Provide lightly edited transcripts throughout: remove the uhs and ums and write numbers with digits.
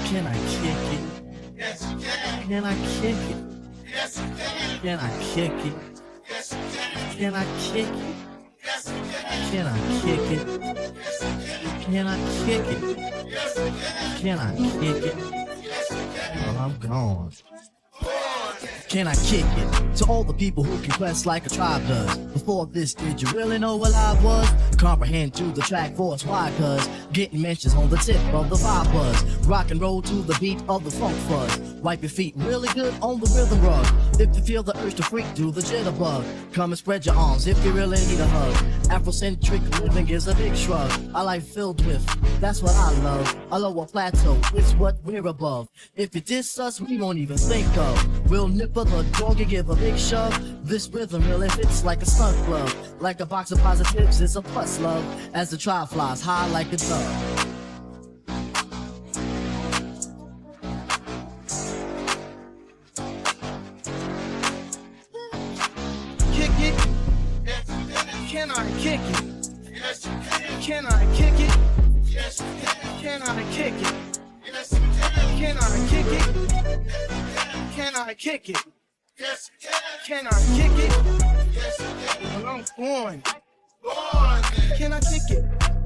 Can I kick it? Yes, you can. Can I kick it? Yes, you can. Can I kick it? Yes, you can. Can I kick it? Yes, you can. Can I kick it? Yes, you can. Can I kick it? Yes, you can. Can I kick it? Yes, you can. Well, I'm gone. Boy. Can I kick it? To all the people who can quest like a tribe does. Before this, did you really know what I was? Comprehend to the track force, why? Cause getting mentions on the tip of the vibe buzz. Rock and roll to the beat of the funk fuzz. Wipe your feet really good on the rhythm rug. If you feel the urge to freak, do the jitterbug. Come and spread your arms if you really need a hug. Afrocentric living is a big shrug. A life filled with, that's what I love. A lower plateau is what we're above. If you diss us, we won't even think of. We'll nipper the dog and give a big shove. This rhythm really fits like a stunt glove. Like a box of positives, it's a plus love. As the tribe flies high like a dove. Kick it? Yes, you can. Can I kick it? Yes, you can. Can I kick it? Yes, you can. Can I kick it? Yes, you can. Can I kick it? Can I kick it? Yes, you can. Can I kick it? Yes, you can. Well, I'm born. Born there. Can I kick it?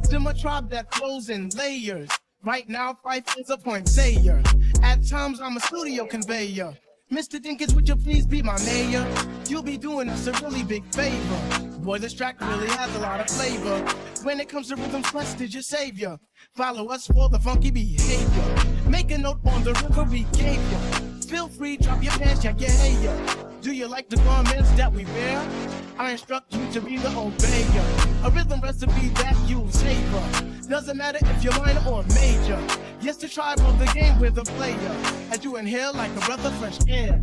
To my tribe that flows in layers. Right now, Fife is a point sayer. At times, I'm a studio conveyor. Mr. Dinkins, would you please be my mayor? You'll be doing us a really big favor. Boy, this track really has a lot of flavor. When it comes to rhythms, Quest is your savior. Follow us for the funky behavior. Make a note on the river we gave you. Feel free, drop your pants, check your hair. Do you like the garments that we wear? I instruct you to be the obeyer. A rhythm recipe that you'll savor. Doesn't matter if you're minor or major. Yes, the tribe of the game with a player. As you inhale like a breath of fresh air.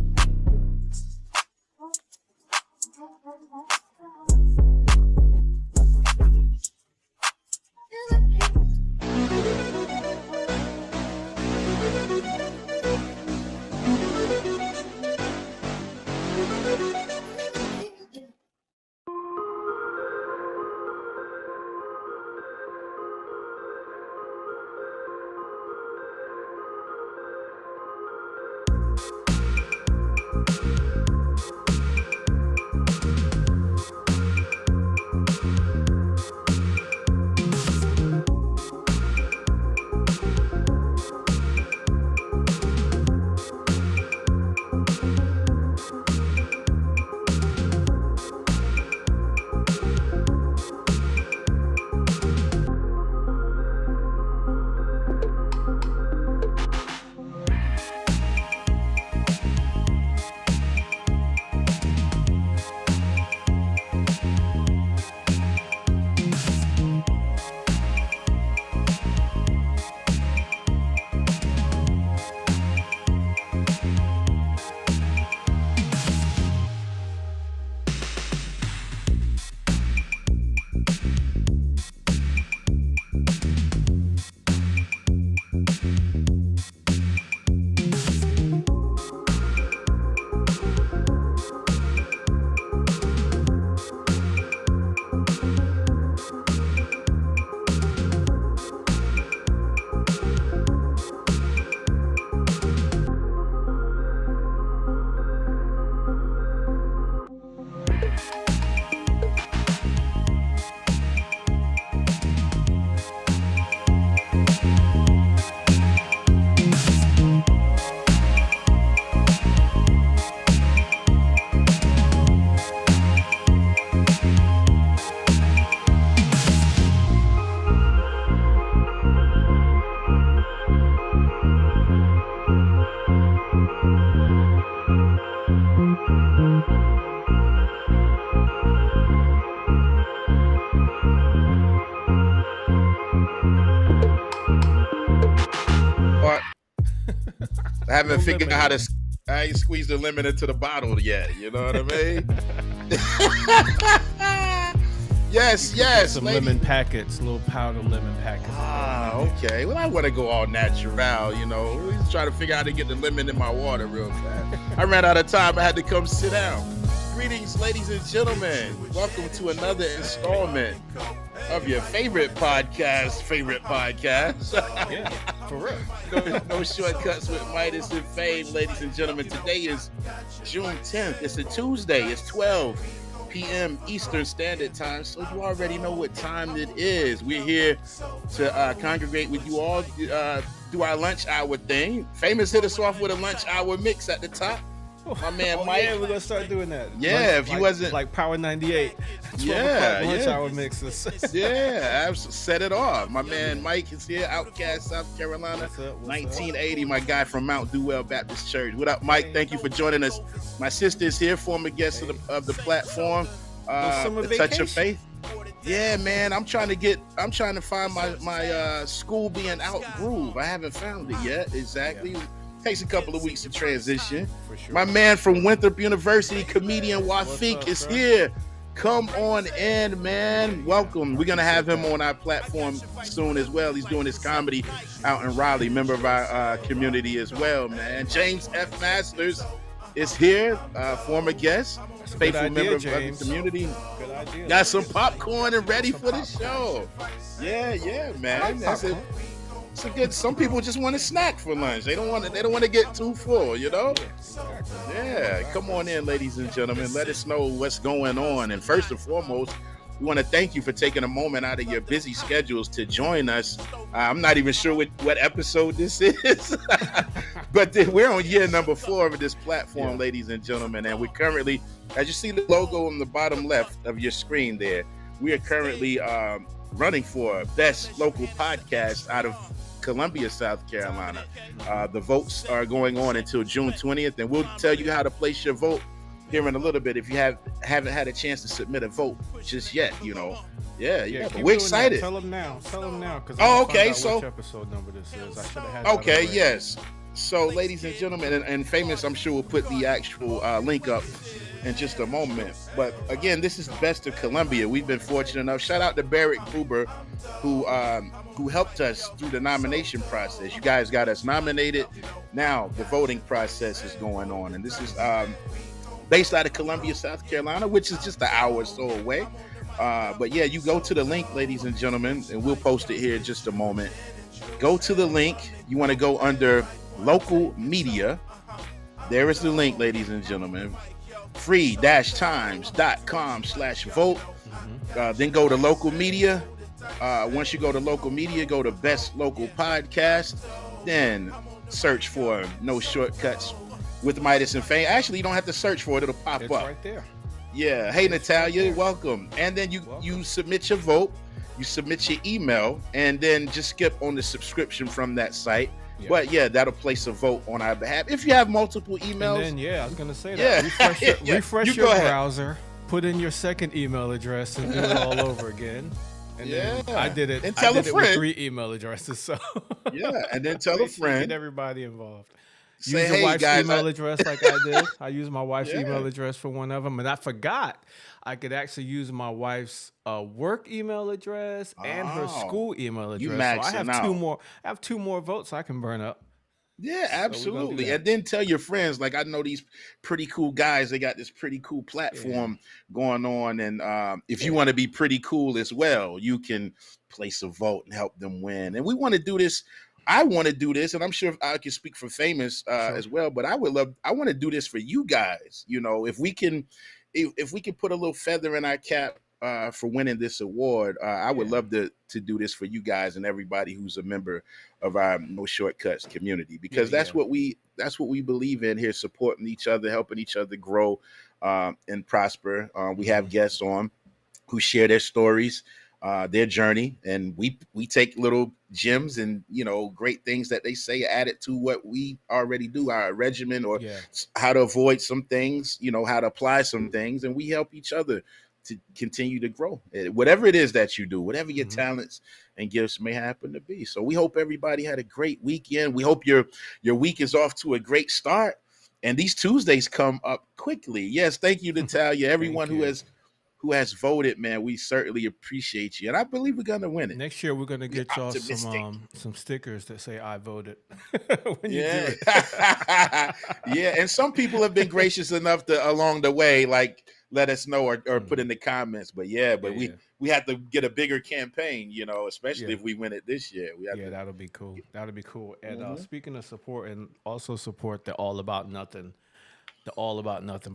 I haven't figured out how to. I ain't squeezed the lemon into the bottle yet. You know what I mean? Yes. Some lady. lemon packets, little powdered lemon packets. Ah, okay. Well, I want to go all natural, you know. We're just trying to figure out how to get the lemon in my water real fast. I ran out of time. I had to come sit down. Greetings, ladies and gentlemen. Welcome to another installment of your favorite podcast. Yeah. For real. No shortcuts with Midas and Fame, ladies and gentlemen. Today is June 10th. It's a Tuesday. It's 12 p.m. Eastern Standard Time, so you already know what time it is. We're here to congregate with you all, do our lunch hour thing. Famous hit us off with a lunch hour mix at the top. My man Mike. Yeah, we're gonna start doing that. Yeah, lunch, if you wasn't like Power 98, 12 o'clock lunch hour mixes. Yeah, set it off. My man Mike is here, Outcast, South Carolina, What's up? 1980. My guy from Mount Dewell Baptist Church. What up, Mike? Thank you for joining us. My sister is here, former guest of the platform. The Touch of Faith. Yeah, man. I'm trying to find my school being out groove. I haven't found it yet. Exactly. Yeah. Takes a couple of weeks to transition. For sure. My man from Winthrop University, comedian Wafik, is here. Come on in, man. Welcome. We're gonna have him on our platform soon as well. He's doing his comedy out in Raleigh, member of our community as well, man. James F. Masters is here, former guest, faithful member of the community. Good idea. Got some popcorn and ready for the show. Yeah, man. That's it. It's a good. Some people just want to snack for lunch. They don't want to get too full, you know. Yeah, come on in, ladies and gentlemen. Let us know what's going on. And first and foremost, we want to thank you for taking a moment out of your busy schedules to join us. I'm not even sure what episode this is, but we're on year number 4 of this platform, ladies and gentlemen. And we're currently, as you see the logo on the bottom left of your screen there, we are currently running for best local podcast out of Columbia, South Carolina. The votes are going on until June 20th, and we'll tell you how to place your vote here in a little bit if you haven't had a chance to submit a vote just yet, you know. Yeah, but we're excited. That. Tell them now. Okay, so which episode number this is. I should have had okay, yes. So, ladies and gentlemen, and Famous, I'm sure we'll put the actual link up in just a moment. But again, this is Best of Columbia. We've been fortunate enough. Shout out to Barrett Gruber, who helped us through the nomination process. You guys got us nominated. Now the voting process is going on, and this is based out of Columbia, South Carolina, which is just an hour or so away. But yeah, you go to the link, ladies and gentlemen, and we'll post it here in just a moment. Go to the link. You want to go under local media. There is the link, ladies and gentlemen. free-times.com/vote. Then go to local media. Once you go to local media, go to best local podcast. Then search for No Shortcuts with Midas and Fame. Actually, you don't have to search for it. It'll pop it's up right there. Yeah. Hey, Natalia, welcome. And then you submit your vote. You submit your email, and then just skip on the subscription from that site. Yeah. But yeah, that'll place a vote on our behalf. If you have multiple emails, and then I was gonna say that. Refresh your browser, put in your second email address, and do it all over again. And then I did it. And tell a friend. With 3 email addresses. So and then tell a friend. Get everybody involved. Say, use your wife's guys, email address like I did. I used my wife's email address for one of them, and I forgot I could actually use my wife's work email address and her school email address. You so I have out. 2 more. I have 2 more votes I can burn up. Yeah, absolutely. So and then tell your friends. Like, I know these pretty cool guys. They got this pretty cool platform going on, and if you want to be pretty cool as well, you can place a vote and help them win. And we want to do this. I want to do this, and I'm sure I can speak for Famous as well. But I want to do this for you guys. You know, if we can put a little feather in our cap for winning this award, I would love to do this for you guys and everybody who's a member of our No Shortcuts community, because that's what we believe in here: supporting each other, helping each other grow and prosper. We have guests on who share their stories, their journey, and we take little gems and great things that they say, add it to what we already do, our regimen, or how to avoid some things, how to apply some things, and we help each other to continue to grow, whatever it is that you do, whatever your talents and gifts may happen to be. So we hope everybody had a great weekend. We hope your week is off to a great start, and these Tuesdays come up quickly. Yes, thank you, Natalia. Everyone who has voted, man, we certainly appreciate you, and I believe we're gonna win it. Next year, we're gonna get y'all some stickers that say "I voted" when you do it. And some people have been gracious enough to along the way, like let us know or put in the comments. But but Yeah. we have to get a bigger campaign, especially Yeah. if we win it this year. We have Yeah, to. that'll be cool. That'll be cool. And Mhm. speaking of support, and also support the All About Nothing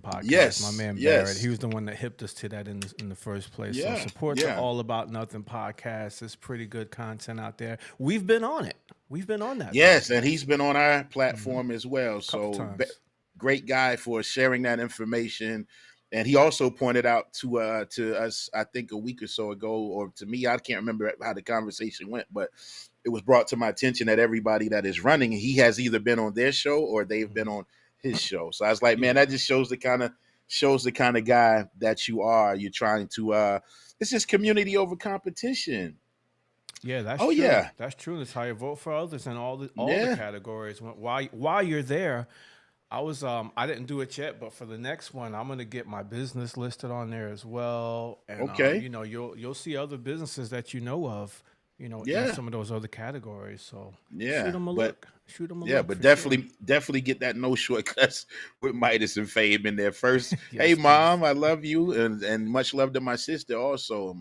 podcast. My Yes, man Barrett, he yes, was the one that hipped us to that in the first place. So yeah, support the yeah. All About Nothing podcast. There's pretty good content out there. We've been on it. We've been on that Yes, and he's podcast been on our hmm platform as well. a couple So times. great guy for sharing that information. And he also pointed out to us, I think a week or so ago, or to me, I can't remember how the conversation went, but it was brought to my attention that everybody that is running, he has either been on their show or they've been hmm on his show. So I was like, man, Yeah. that just shows the kind of guy that you are. You're trying to it's just community over competition. Yeah, that's Oh true. yeah. That's true. That's how you vote for others in all the Yeah. categories. While you're there, I didn't do it yet, but for the next one, I'm gonna get my business listed on there as well. And Okay. you'll see other businesses that you know of, in Yeah. some of those other categories. So shoot Yeah. them a But look. Shoot them a yeah, look but for sure. definitely get that no shortcuts with Midas and Fame in there first. Hey Yes, please. mom, I love you, and much love to my sister also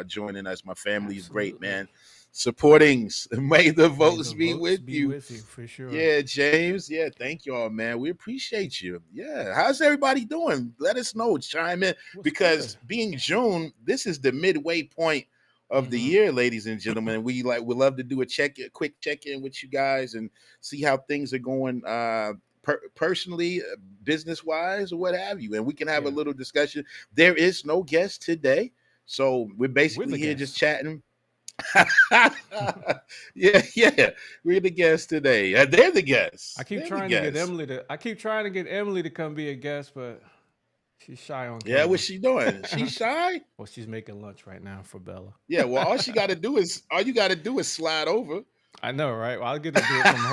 joining us. My family is great, Absolutely. man. Supporting, may the May votes the be votes with be you. with you for sure. Yeah, James. Yeah, thank you all, man. We appreciate you. Yeah, how's everybody doing? Let us know. Chime in What's good? because being June, this is the midway point of the hmm year, ladies and gentlemen. We love to do a quick check in with you guys and see how things are going, personally, business wise, or what have you. And we can have a Yeah, little discussion. There is no guest today, so we're we're basically the here just guests. chatting. Yeah. We're the guests today. They're the guests. They're the guests. I keep trying to get Emily to come be a guest, but she's shy on Yeah, what's camera. she doing? She's shy. Well, she's making lunch right now for Bella. Yeah, well, all you got to do is slide over. I know, right? Well, I'll get to do it from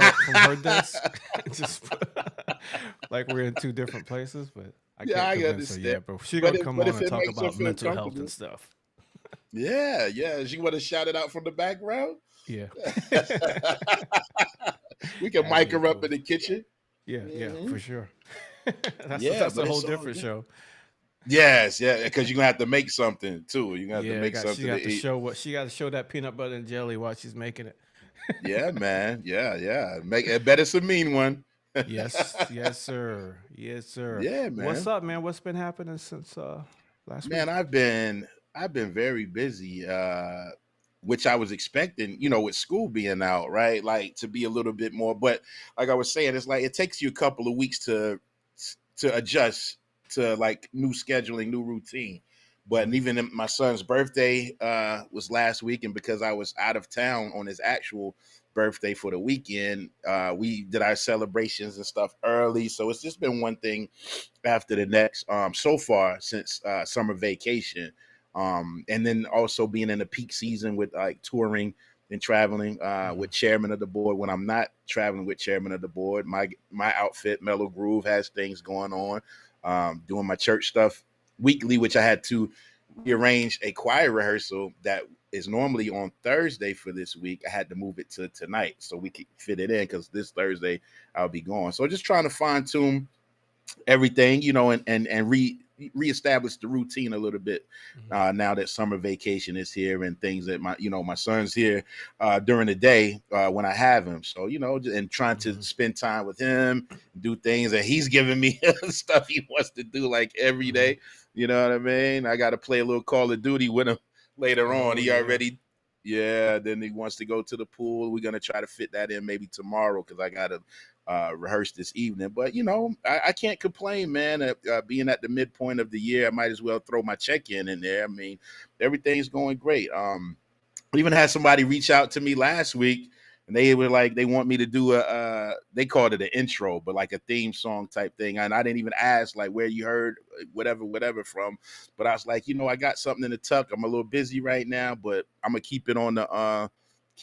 her desk. Just like we're in two different places, but I Yeah, can't I convince her understand. yet. But she But gonna if, come but on if and it talk makes her about feel mental health and comfortable, stuff. yeah. She want to shout it out from the background. Yeah, We can that'd mic be her up cool. in the kitchen. Yeah, Hmm. for sure. that's Yeah, that's a but whole it's all different good. show. Yes, yeah, because you're gonna have to make something too. You're gonna have to Yeah, make she something to got to eat. show what she got to show that peanut butter and jelly while she's making it. Yeah, man. Yeah. Make it better. It's a mean one. Yes, sir. Yes, sir. Yeah, What's man. up, man? What's been happening since last week? Man, I've been very busy, which I was expecting, with school being out, right? Like to be a little bit more. But like I was saying, it's like it takes you a couple of weeks to adjust to like new scheduling, new routine. But Mhm. even my son's birthday was last week, and because I was out of town on his actual birthday for the weekend, we did our celebrations and stuff early. So it's just been one thing after the next, so far since summer vacation, and then also being in the peak season with like touring and traveling with Mhm. chairman of the board. When I'm not traveling with chairman of the board, my outfit Mellow Groove has things going on, doing my church stuff weekly, which I had to rearrange a choir rehearsal that is normally on Thursday for this week. I had to move it to tonight so we could fit it in because this Thursday I'll be gone. So just trying to fine tune everything, and reestablish the routine a little bit, Mhm. now that summer vacation is here and things that my son's here during the day when I have him. So and trying to Mhm. spend time with him, do things, and he's giving me stuff he wants to do like every Mhm. day. You know what I mean? I got to play a little Call of Duty with him later on. Oh He yeah. already. Yeah, then he wants to go to the pool. We're gonna try to fit that in maybe tomorrow because I gotta rehearse this evening. But I can't complain, man. Being at the midpoint of the year, I might as well throw my check in there. I mean, everything's going great. I even had somebody reach out to me last week, and they were like, they want me to do they called it an intro, but like a theme song type thing. And I didn't even ask like where you heard whatever from, but I was like, I got something in the tuck. I'm a little busy right now, but I'm gonna keep it on the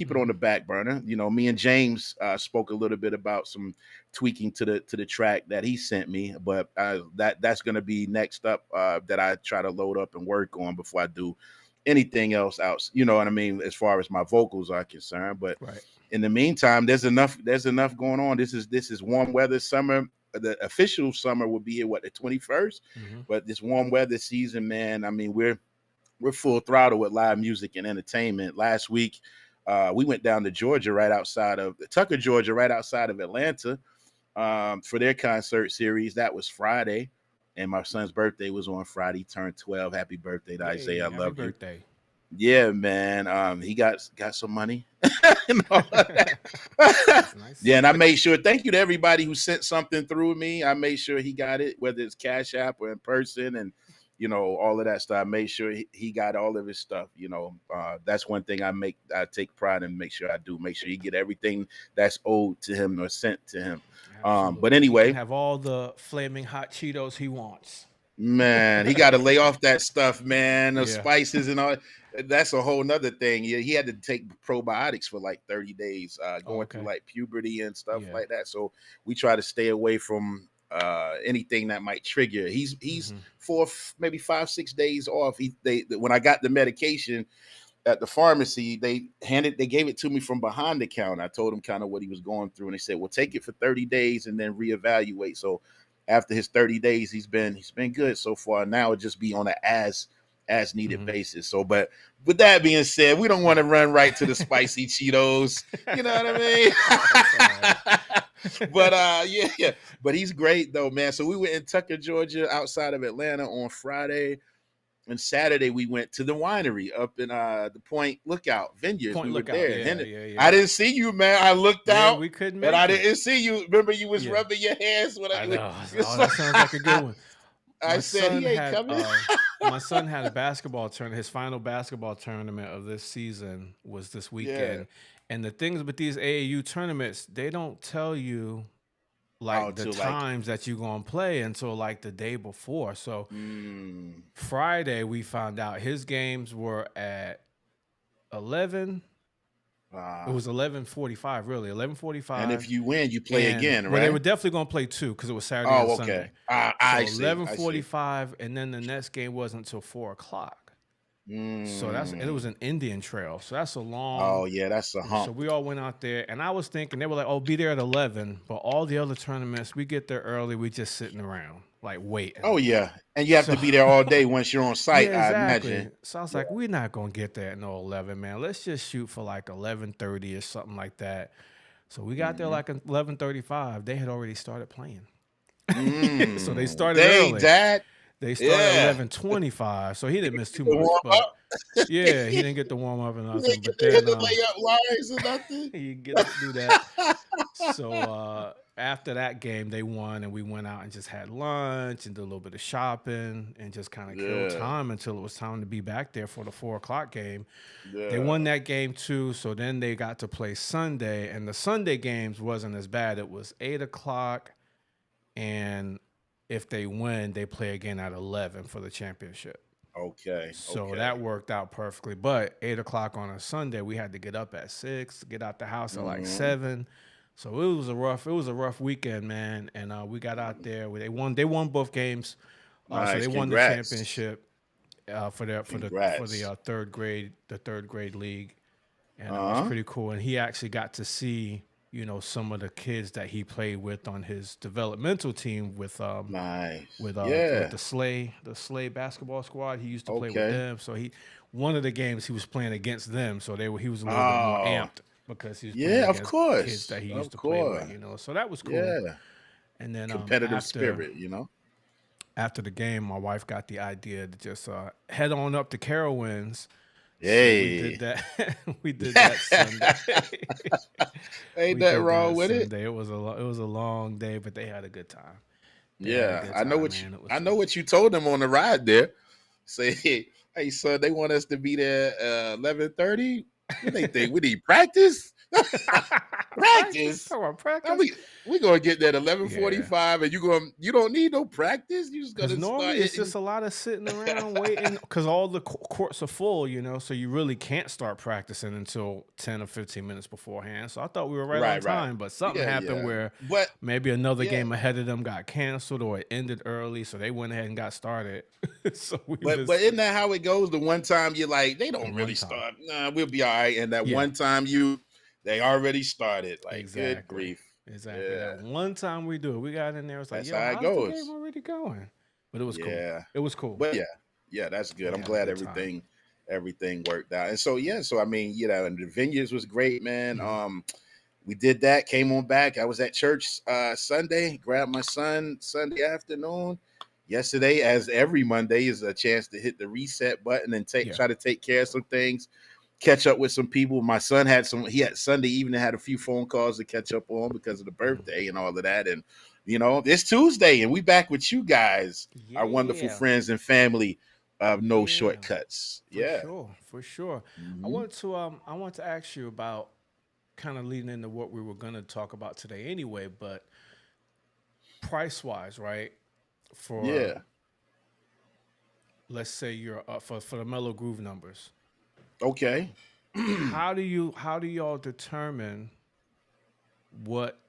Mhm. back burner. Me and James spoke a little bit about some tweaking to the track that he sent me, but that's gonna be next up, that I try to load up and work on before I do anything else out. You know what I mean, as far as my vocals are concerned. But Right. in the meantime, there's enough going on. This is warm weather summer. the official summer will be here the 21st. Mm-hmm. But this warm weather season, man, I mean, we're full throttle with live music and entertainment. Last week, we went down to Georgia, Tucker, Georgia, right outside of Atlanta, for their concert series. That was Friday, and my son's birthday was on Friday. He turned 12. Happy birthday to Isaiah! I love you. Birthday. Yeah, man. He got some money. And all that. Nice. Yeah, and I made sure. Thank you to everybody who sent something through me. I made sure he got it, whether it's Cash App or in person, and all of that stuff. I made sure he got all of his stuff. That's one thing I take pride in. Make sure I do. Make sure he get everything that's owed to him or sent to him. But anyway, he can have all the flaming hot Cheetos he wants. Man, he got to lay off that stuff, man. The spices and all. That's a whole nother thing. Yeah, he had to take probiotics for like 30 days, going through like puberty and stuff like that. So we try to stay away from anything that might trigger. He's maybe 5-6 days off. When I got the medication at the pharmacy, they gave it to me from behind the counter. I told him kind of what he was going through, and they said, "Well, take it for 30 days and then reevaluate." So after his 30 days, he's been good so far. Now it just be on an as needed basis. So, but with that being said, we don't want to run right to the spicy Cheetos. You know what I mean? But but he's great though, man. So we were in Tucker, Georgia, outside of Atlanta on Friday. And Saturday we went to the winery up in the Point Lookout Vineyards. We were there. Yeah. I didn't see you, man. I looked out. We couldn't, and I didn't see you. Remember, you was rubbing your hands when I know. That sounds like a good one. I said he ain't coming. My son had a basketball tournament. His final basketball tournament of this season was this weekend. Yeah. And the things with these AAU tournaments, they don't tell you the times that you're going to play until like the day before. So Friday we found out his games were at 11. It was 11:45, really 11:45. And if you win, you play again, right? Well, they were definitely going to play two because it was Saturday and Sunday. I see. 11:45, and then the next game wasn't until 4:00. So it was an Indian Trail. So that's a long. Oh yeah, that's a hump. So we all went out there, and I was thinking they were like, "Oh, be there at 11." But all the other tournaments, we get there early. We just sitting around, like waiting. Oh yeah, and you have to be there all day once you're on site. Yeah, exactly. I imagine. So I was like, we're not gonna get there at no 11, man. Let's just shoot for like 11:30 or something like that. So we got there like 11:35. They had already started playing. So they started early. They started at 11:25, so he didn't miss too much. But yeah, he didn't get to warm up and nothing. But then layup lines or nothing. He didn't get to do that. So after that game, they won, and we went out and just had lunch and did a little bit of shopping and just kind of killed time until it was time to be back there for the 4:00 game. Yeah. They won that game too, so then they got to play Sunday, and the Sunday games wasn't as bad. It was 8:00, and if they win, they play again at 11 for the championship. Okay. So that worked out perfectly. But 8:00 on a Sunday, we had to get up at 6, get out the house at like 7. So it was a rough weekend, man. And we got out there. They won both games. Nice. So they won the championship for the third grade league, and it was pretty cool. And he actually got to see some of the kids that he played with on his developmental team with the Slay basketball squad. He used to play with them. So one of the games he was playing against them. So he was a little bit more amped because he was playing against kids that he used to play with. So that was cool. Yeah. And then competitive spirit, After the game, my wife got the idea to just head on up to Carowinds. Hey, so we did that Sunday. Ain't that wrong with Sunday. It was a long day, but they had a good time. I know what you told them on the ride there. Say, hey son, they want us to be there 11:30. What they think? We need practice. Practice. We gonna get there at 11:45, and you don't need no practice. You just gonna normally it's just a lot of sitting around waiting because all the courts are full, so you really can't start practicing until 10 or 15 minutes beforehand. So I thought we were right on time, but something happened where maybe another game ahead of them got canceled or it ended early, so they went ahead and got started. But isn't that how it goes? The one time you're like, they don't really start. Nah, we'll be all right. And that one time they already started. Like, good grief. Exactly. That one time we do it, we got in there. It's like, That's yo, how it how's the game goes. already going? But it was cool. Yeah. It was cool. But yeah, that's good. We I'm had a glad good time. everything worked out. And so so I mean, and the vineyards was great, man. Mhm. We did that, came on back. I was at church Sunday, grabbed my son Sunday afternoon. Yesterday, as every Monday, is a chance to hit the reset button and Yeah. try to take care of some things, catch up with some people. My son he had Sunday evening, had a few phone calls to catch up on because of the birthday and all of that. And it's Tuesday and we back with you guys, our wonderful Yeah. friends and family of No Yeah. Shortcuts. For Yeah. sure. For sure. Hmm. I want to ask you about kind of leading into what we were going to talk about today anyway, but price wise, right? For Yeah. let's say you're for the mellow groove numbers. Okay. How do y'all determine what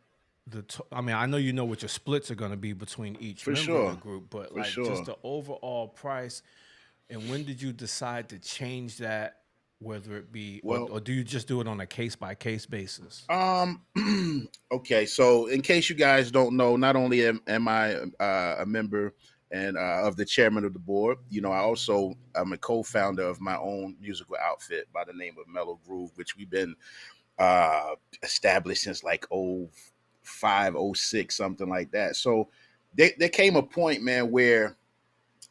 I mean, I know you know what your splits are going to be between each For member of the sure. group, but For like just sure. the overall price, and when did you decide to change that, whether it be Well, or do you just do it on a case by case basis? Um. Okay. So, in case you guys don't know, not only am I a member and of the chairman of the board, I also am a co-founder of my own musical outfit by the name of Mellow Groove, which we've been uh, established since like 05, 06, something like that. So, there came a point, man, where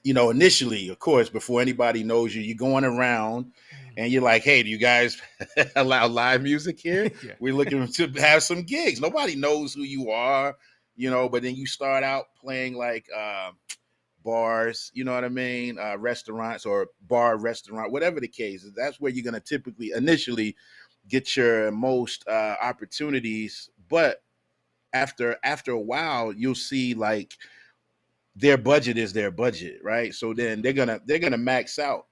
initially, of course, before anybody knows you, you're going around and you're like, hey, do you guys allow live music here? Yeah. We're looking to have some gigs. Nobody knows who you are, but then you start out playing like bars, you know what I mean? Restaurants or restaurant, whatever the case is. That's where you're going to typically initially get your most opportunities. But after a while, you'll see like their budget is their budget, right? So then they're gonna max out.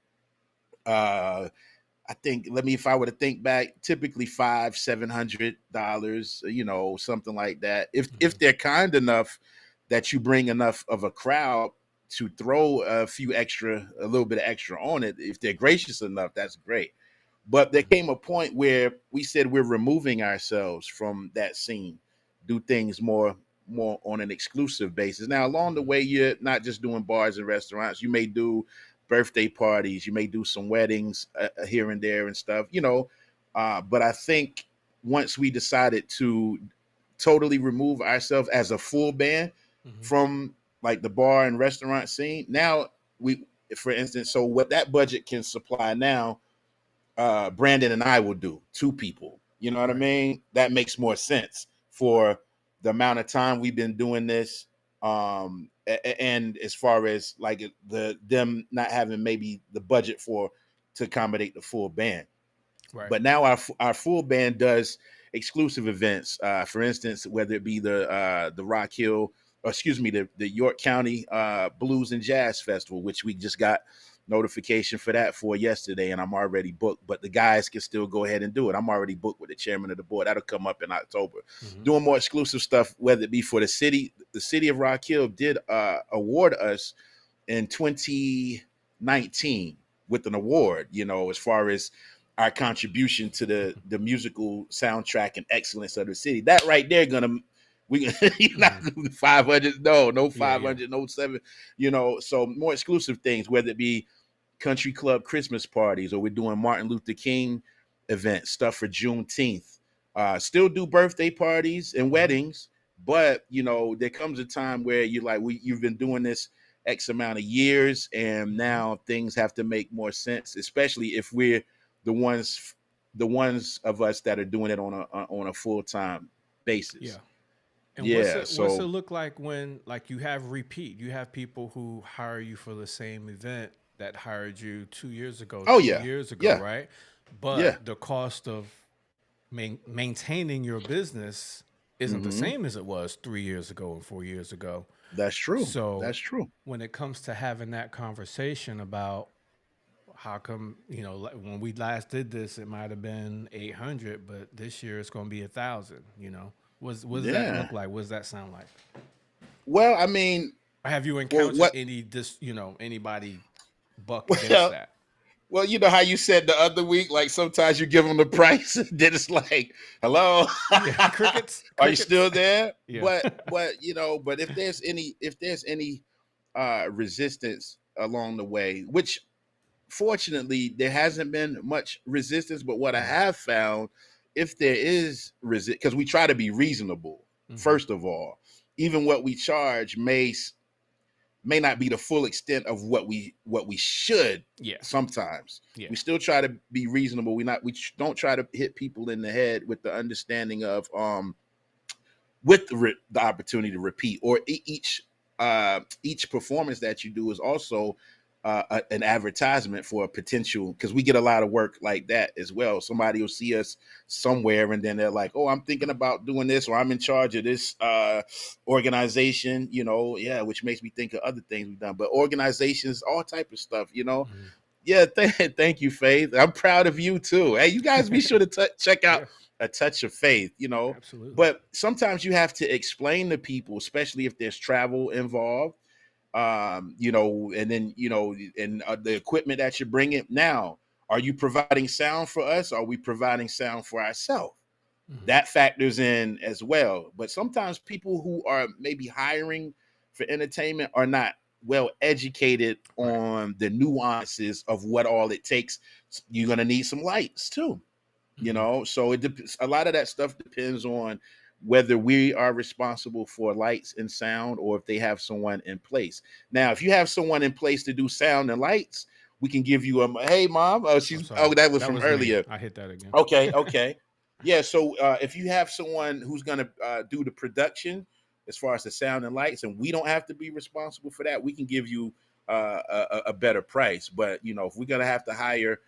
I think if I were to think back, typically $500-$700, something like that. If Mhm. they're kind enough that you bring enough of a crowd to throw a little bit of extra on it, if they're gracious enough, that's great. But there came a point where we said we're removing ourselves from that scene, do things more on an exclusive basis. Now, along the Mhm. way, you're not just doing bars and restaurants. You may do birthday parties. You may do some weddings here and there and stuff. But I think once we decided to totally remove ourselves as a full band Mhm. from like the bar and restaurant scene, now for instance, so what that budget can supply now, Brandon and I will do two people. You know what I Right. mean? That makes more sense for the amount of time we've been doing this. And as far as like them not having maybe the budget to accommodate the full band. Right. But now our full band does exclusive events. For instance, whether it be the Rock Hill, or excuse me, the York County Blues and Jazz Festival, which we just got notification for that for yesterday, and I'm already booked. But the guys can still go ahead and do it. I'm already booked with the chairman of the board. That'll come up in October. Mhm. Doing more exclusive stuff, whether it be for the city. The city of Rock Hill did award us in 2019 with an award, as far as our contribution to the musical soundtrack and excellence of the city. That right there you're not Mhm. 500, no Yeah. Yeah. 500, no seven, so more exclusive things, whether it be country club Christmas parties, or we're doing Martin Luther King events, stuff for Juneteenth. Still do birthday parties and Mhm. weddings, but there comes a time where you've been doing this X amount of years, and Mhm. now things have to make more sense, especially if we're the ones of us that are doing it on a full time basis. Yeah. And Yeah. what's it So, look like when like you have repeat? You have people who hire you for the same event that hired you 2 years ago, oh 3 years ago, yeah, right? yeah. But the cost of maintaining your business isn't the Hmm. same as it was 3 years ago and 4 years ago. That's true. So That's true. when it comes to having that conversation about how come, like when we last did this, it might have been 800, but this year it's going to be 1,000. What does that Yeah. look like? What does that sound like? Well, I mean, Have you well, encountered what? anybody buck against Well, that? Well, you know how you said the other week, like sometimes you give them the price, and then it's like, "Hello, Yeah, crickets. are you still there?" Yeah. But but if there's any resistance along the way, which fortunately there hasn't been much resistance, but what I have found, if there is resist, because we try to be reasonable, first of all, even what we charge may not be the full extent of what we should. Yeah. Sometimes Yeah. we still try to be reasonable. We don't try to hit people in the head with the understanding of with the opportunity to repeat, or each performance that you do is also an advertisement for a potential, because we get a lot of work like that as well. Somebody will see us somewhere and then they're like, "Oh, I'm thinking about doing this, or I'm in charge of this organization," yeah, which makes me think of other things we've done, but organizations, all type of stuff. Yeah, thank you, Faith. I'm proud of you too. Hey, you guys be sure to check out A Touch of Faith, Absolutely. But sometimes you have to explain to people, especially if there's travel involved, and then, and the equipment that you're bringing. Now, are you providing sound for us? Or are we providing sound for ourselves? That factors in as well. But sometimes people who are maybe hiring for entertainment are not well educated on the nuances of what all it takes. You're going to need some lights too, so a lot of that stuff depends on whether we are responsible for lights and sound, or if they have someone in place. Now, if you have someone in place to do sound and lights, we can give you hey, mom. That was from earlier. I hit that again. Okay. Yeah, so if you have someone who's going to do the production as far as the sound and lights, and we don't have to be responsible for that, we can give you a better price. But if we're going to have to hire,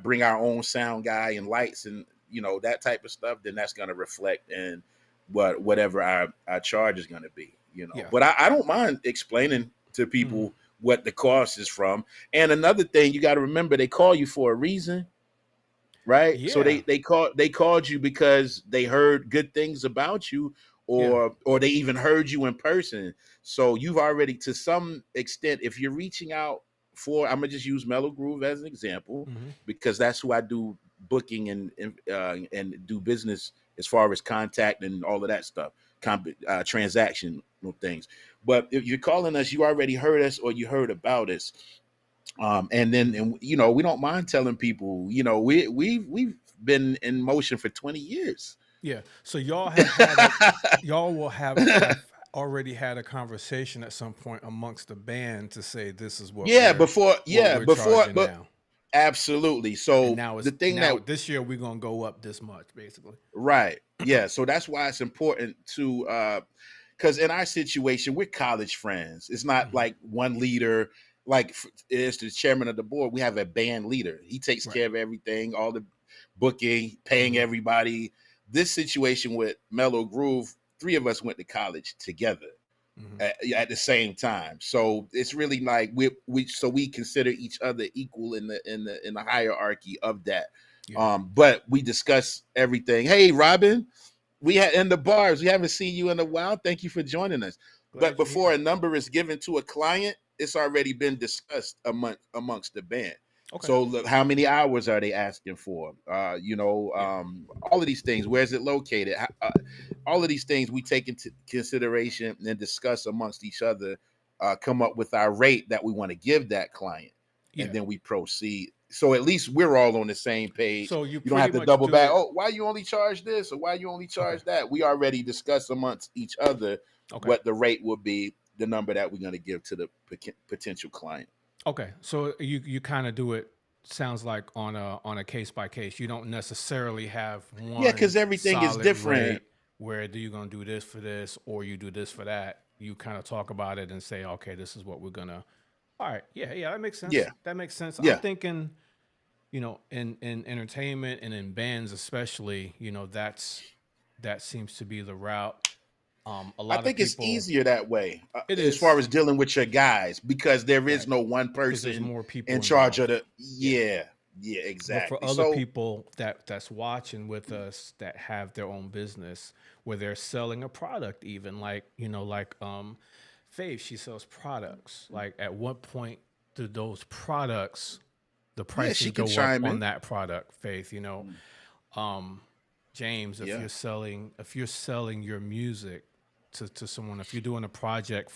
bring our own sound guy and lights and that type of stuff, then that's going to reflect in whatever our charge is going to be. Yeah. But I don't mind explaining to people what the cost is from. And another thing, you got to remember, they call you for a reason. Right. Yeah. So they called you because they heard good things about you, or they even heard you in person. So you've already, to some extent, if you're reaching out for, I'm gonna just use Mellow Groove as an example, because that's who I do booking and do business as far as contact and all of that stuff, transactional things. But if you're calling us, you already heard us, or you heard about us. And we don't mind telling people, we've been in motion for 20 years. Yeah. So y'all have y'all will have already had a conversation at some point amongst the band to say this is what before now. Absolutely. So and now the thing that this year we're gonna go up this much, basically. Right. Yeah. So that's why it's important to because in our situation, we're college friends. It's not like one leader, like is the chairman of the board. We have a band leader. He takes care of everything, all the booking, paying everybody. This situation with Mellow Groove, 3 of us went to college together at the same time. So it's really like we consider each other equal in the hierarchy of that. But we discuss everything. Hey, Robin, we had in the bars. We haven't seen you in a while. Thank you for joining us. But before a number is given to a client, it's already been discussed amongst the band. Okay. So look, how many hours are they asking for? All of these things. Where is it located? All of these things we take into consideration and discuss amongst each other. Come up with our rate that we want to give that client, and then we proceed. So at least we're all on the same page. So you don't have to double back. Oh, why you only charge this, or why you only charge that? We already discussed amongst each other what the rate will be, the number that we're going to give to the potential client. Okay, so you kind of do it. Sounds like on a case by case. You don't necessarily have one. Yeah, because everything is different. Where you're gonna do this for this, or you do this for that. You kind of talk about it and say, okay, this is what we're gonna. All right, yeah, that makes sense. Yeah, that makes sense. Yeah. I'm thinking, in entertainment and in bands especially, that seems to be the route. I think it's easier that way. As far as dealing with your guys, because there is no one person more people in charge of the. Yeah, exactly. But for other people that's watching with us that have their own business where they're selling a product, even like Faith, she sells products. Like, at what point do those products the Yeah, she prices can go up chime on in. that product, Faith. James, Yeah. if you're selling your music to someone, if you're doing a project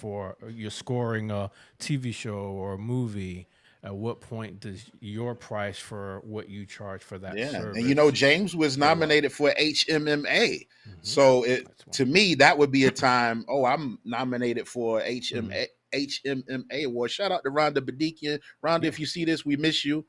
you're scoring a TV show or a movie, at what point does your price for what you charge for that Yeah, and service James was go up? nominated for HMMA, Mm-hmm. so That's one. to me that would be a time. Oh, I'm nominated for Mm-hmm. HMMA award. Shout out to Rhonda Badikian. Rhonda, Yeah. if you see this, we miss you.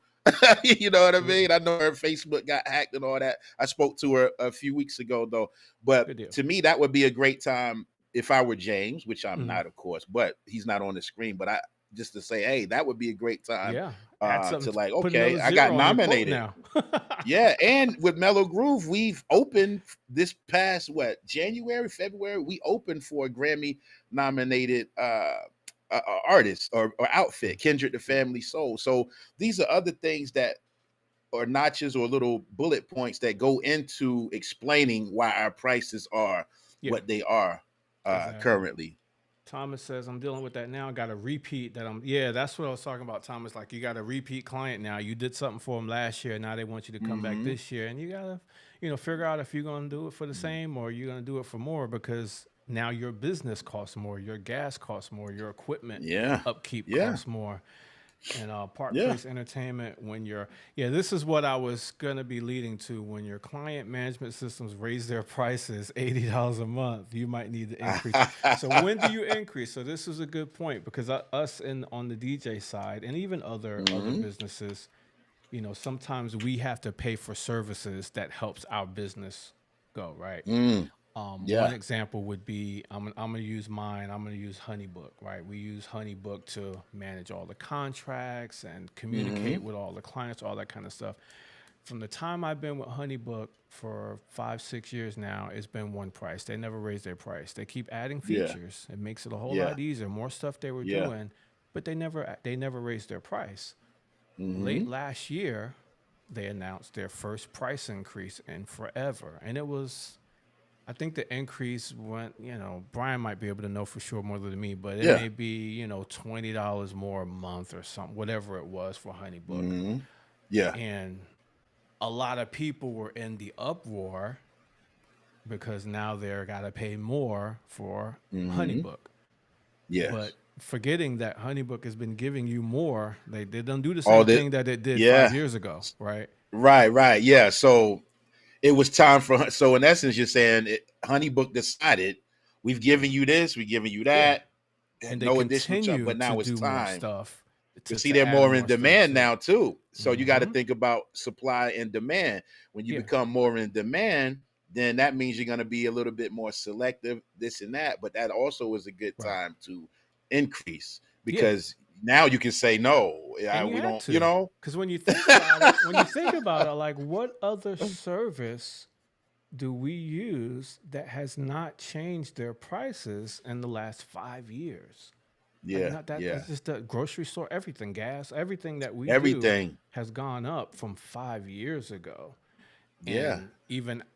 You know what I Absolutely. mean? I know her Facebook got hacked and all that. I spoke to her a few weeks ago though, but Good deal. to me that would be a great time if I were James, which I'm Mm-hmm. not, of course, but he's not on the screen. But I just to say, hey, that would be a great time Yeah. Add to something. like, Put okay, another I got zero on your quote nominated. now. Yeah, and with Mellow Groove, we've opened this past January, February. We opened for a Grammy nominated artist or outfit, Kindred the Family Soul. So these are other things that are notches or little bullet points that go into explaining why our prices are Yeah. what they are Exactly. currently. Thomas says, I'm dealing with that now. I got a repeat yeah, that's what I was talking about, Thomas. Like, you got a repeat client now. You did something for them last year. Now they want you to come back Mm-hmm. this year. And you got to, figure out if you're going to do it for the same or you're going to do it for more, because now your business costs more, your gas costs more, your equipment Yeah, upkeep yeah, costs more. And Park yeah. Place Entertainment, this is what I was going to be leading to. When your client management systems raise their prices $80 a month, you might need to increase. So when do you increase? So this is a good point, because on the DJ side and even other Mm-hmm. businesses, sometimes we have to pay for services that helps our business go, right? Mm, One yeah. example would be, I'm gonna use mine. I'm gonna use HoneyBook, right? We use HoneyBook to manage all the contracts and Mm-hmm. communicate with all the clients, all that kind of stuff. From the time I've been with HoneyBook for 5-6 years now, it's been one price. They never raise their price. They keep adding Yeah, features. It makes it a whole yeah, lot easier, more stuff they were yeah. doing, but they never raised their price. Mm-hmm. Late last year, they announced their first price increase in forever, and it was, I think the increase went, Brian might be able to know for sure more than me, but it Yeah. may be, $20 more a month or something, whatever it was for HoneyBook. Mm-hmm. Yeah. And a lot of people were in the uproar because now they're got to pay more for Mm-hmm. HoneyBook. Yes. But forgetting that HoneyBook has been giving you more, they don't do the All same that. thing that it did Yeah. 5 years ago, right? Right. Right. Yeah. So it was time for. So in essence, you're saying Honeybook decided we've given you this, we've given you Yeah. that, And they no additional charge, continue but to now it's do more time. stuff, But to, see, to they're add more in more stuff demand too. now too. So you got to Mm-hmm. think about supply and demand. When you Yeah. become more in demand, then that means you're going to be a little bit more selective, this and that. But that also is a good Right. time to increase Yeah. because now you can say no. And you We had don't. You to, know. because when you think about it, like, what other service do we use that has not changed their prices in the last 5 years? Like, Yeah. not that, Yeah. it's just the grocery store, everything, gas, everything that we do Everything. has gone up from 5 years ago. Yeah.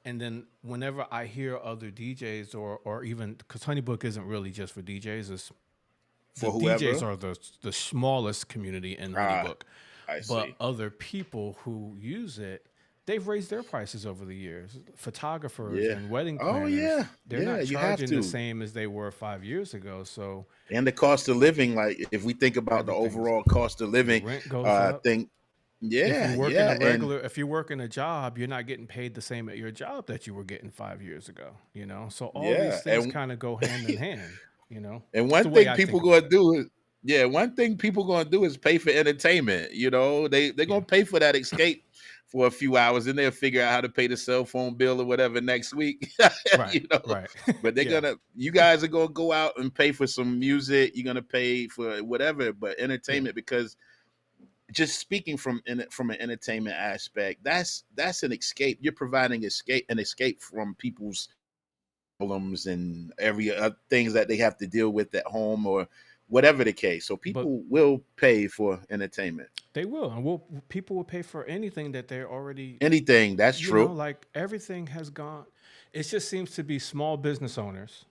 And then whenever I hear other DJs or even, because HoneyBook isn't really just for DJs, the For DJs whoever. are the smallest community in Ah, HoneyBook, I but see. other people who use it, they've raised their prices over the years. Photographers Yeah. and wedding Oh planners, yeah. they're Yeah. not You have charging the to. same as they were 5 years ago. So And the cost of living, like if we think about the everything's, overall cost of the living, rent goes up. thing. If you Yeah. work in Yeah. a And regular, if you work in a job, you're not getting paid the same at your job that you were getting 5 years ago. So all yeah. these things kind of go hand in hand. And It's the one way thing I people think about gonna it. do is, yeah, one thing people gonna do is pay for entertainment. They're Yeah. gonna pay for that escape for a few hours, and they'll figure out how to pay the cell phone bill or whatever next week. Right. you know, Right. but Yeah. you guys are gonna go out and pay for some music. You're gonna pay for whatever, but Yeah. entertainment because just speaking from an entertainment aspect, that's an escape. You're providing an escape from people's problems and every things that they have to deal with at home or whatever the case. So But people will pay for entertainment. they will, and people will pay for anything that they're already, Anything, that's true. like, everything has gone. It just seems to be small business owners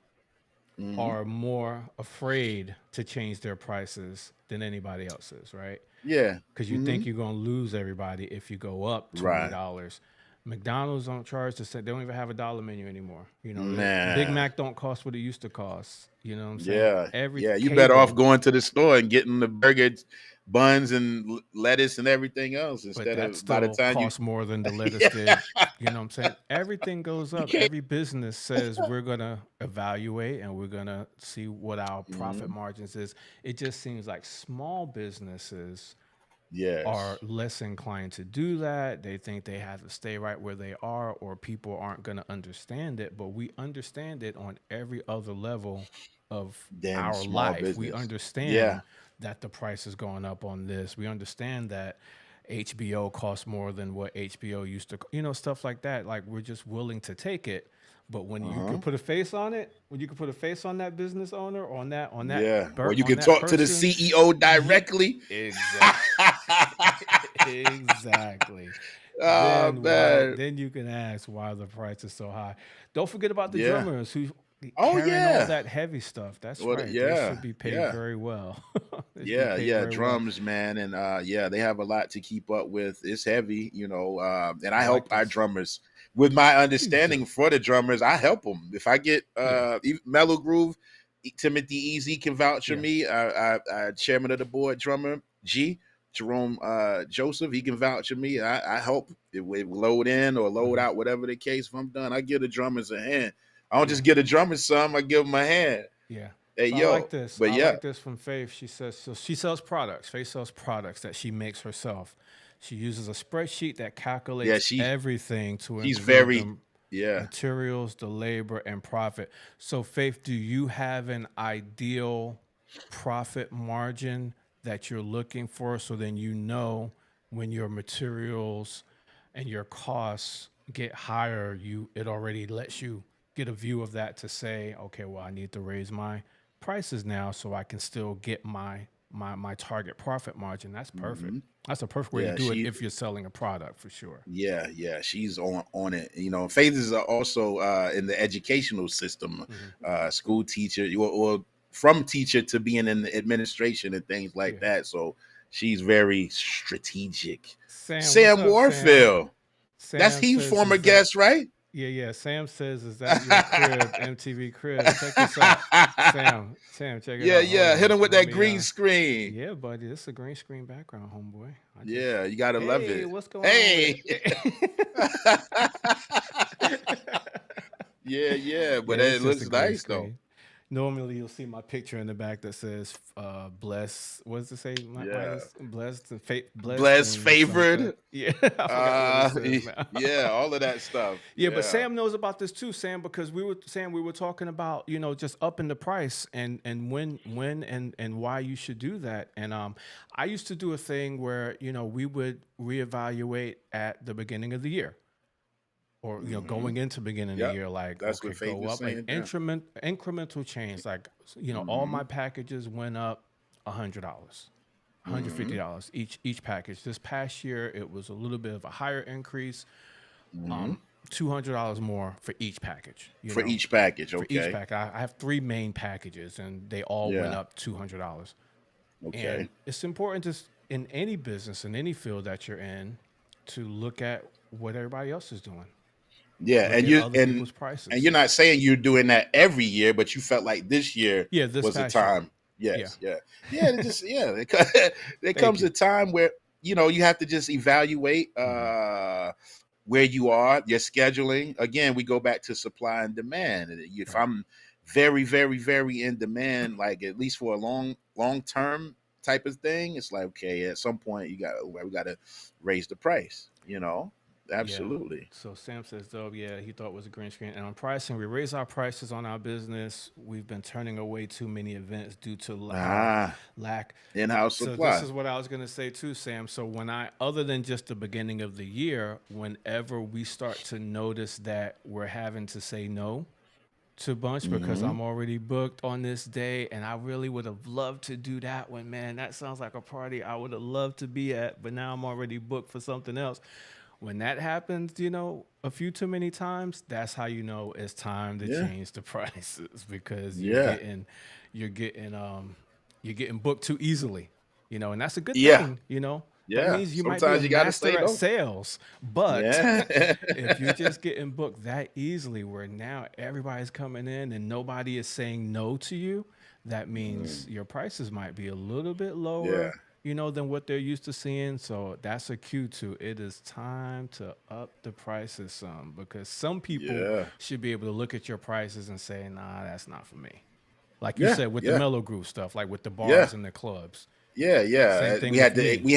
Hmm. are more afraid to change their prices than anybody else is, right? Yeah. Because you think you're gonna lose everybody if you go up $20. McDonald's don't charge the same. They don't even have a dollar menu anymore. You know, Big Man. Mac don't cost what it used to cost. You know what I'm saying? Yeah. Every Yeah. You better off cable, going to the store and getting the burger buns and lettuce and everything else but instead that of by the still time you costs more than the lettuce yeah. did. You know what I'm saying? Everything goes You up. can't. Every business says we're gonna evaluate and we're gonna see what our profit margins is. It just seems like small businesses are Yes. less inclined to do that. They think they have to stay right where they are, or people aren't going to understand it. But we understand it on every other level of Damn our small life. We business. Yeah. understand that the price is going up on this. We understand that HBO costs more than what HBO used to, stuff like that. Like we're just willing to take it. But when you can put a face on it, when you can put a face on that business owner, on that, Yeah. Or you on can that talk to the person, CEO yeah, directly. exactly. Exactly. Oh man. Then you can ask why the price is so high. Don't forget about the Yeah. drummers who Oh carrying all yeah. that heavy stuff. That's What right. They yeah. should be paid Yeah. very well. They should be Yeah, paid yeah, very well. drums, man, and yeah, they have a lot to keep up with. It's heavy, and I I like help our this. drummers with my Please do. understanding for the drummers. I help them if I get Yeah. Mellow Groove. Timothy Easy can vouch for Yeah. me. I chairman of the board, drummer G Jerome Joseph. He can vouch for me. I help with load in or load out, whatever the case. If I'm done, I give the drummers a hand. I don't Yeah. just give the drummers some. I give them a hand. Yeah. Hey So I like yo, this. but I yeah, like this from Faith. She says so she sells products. Faith sells products that she makes herself. She uses a spreadsheet that yeah, calculates everything to she's include very the yeah. materials, the labor, and profit. So Faith, do you have an ideal profit margin that you're looking for? So then when your materials and your costs get higher, it already lets you get a view of that to say, okay, well, I need to raise my prices now so I can still get my target profit margin. That's perfect. That's a perfect way to Yeah, do it if you're selling a product for sure. yeah, she's on it. Faith is also in the educational system, school teacher or from teacher to being in the administration and things like Yeah. that. So she's very strategic. Sam, what's Sam up, Sam? Warfield. That's Sam he says, former is that guest, right? yeah. Sam says, is that your crib, MTV crib? Check this out. Sam, check it Yeah, out. Hold yeah. Hit on. him with Let that me green screen. yeah, buddy. This is a green screen background, homeboy. Yeah, you gotta love Hey, it. what's going on with Hey. it? yeah, but Yeah, it's it just a looks green nice though. screen. Normally, you'll see my picture in the back that says "bless." What does it say? Yeah. Blessed and blessed Blessed, and something. favored. Yeah, I forgot what it says now. Yeah, all of that stuff. Yeah, but Yeah. Sam knows about this too, Sam, because we were talking about just upping the price and when and why you should do that. And I used to do a thing where we would reevaluate at the beginning of the year. Or going into beginning of the Yep. year, like That's what okay, Faith go is up like saying. Yeah. incremental change. Like all my packages went up $100, $150 each package. This past year, it was a little bit of a higher increase, $200 more for each package. For each package, For each okay. pack, I have 3 main packages, and they all went Yeah. up $200. Okay. And it's important in any business, in any field that you're in, to look at what everybody else is doing. Yeah, Look and at other people's and prices. you're not saying you're doing that every year, but you felt like this year Yeah, this was the past year. time. Yeah. Yes, yeah, yeah. It just there Thank comes you. a time where you have to just evaluate where you are, your scheduling. Again, we go back to supply and demand. If Right. I'm very, very, very in demand, like at least for a long term type of thing, it's like okay, at some point we got to raise the price. Yeah. Absolutely. So Sam says, though, yeah, he thought it was a green screen. And on pricing, we raise our prices on our business. We've been turning away too many events due to our lack. In-house So supply. this is what I was going to say too, Sam. So other than just the beginning of the year, whenever we start to notice that we're having to say no to bunch because I'm already booked on this day, and I really would have loved to do that one, man. That sounds like a party I would have loved to be at, but now I'm already booked for something else. When that happens, a few too many times, that's how you know it's time to change the prices because you're getting booked too easily. you know, and that's a good Yeah. thing, you know. That Yeah. means you might be Sometimes a you got to say master at no. sales, but Yeah. if you're just getting booked that easily, where now everybody's coming in and nobody is saying no to you, that means your prices might be a little bit Yeah. lower, you know, than what they're used to seeing. So that's a cue to it is time to up the prices some, because some people Yeah. should be able to look at your prices and say, nah, that's not for me. Like you Yeah. said with the Yeah. mellow groove stuff, like with the Yeah. bars and the clubs. Yeah. Same Yeah. thing We with had to. me. We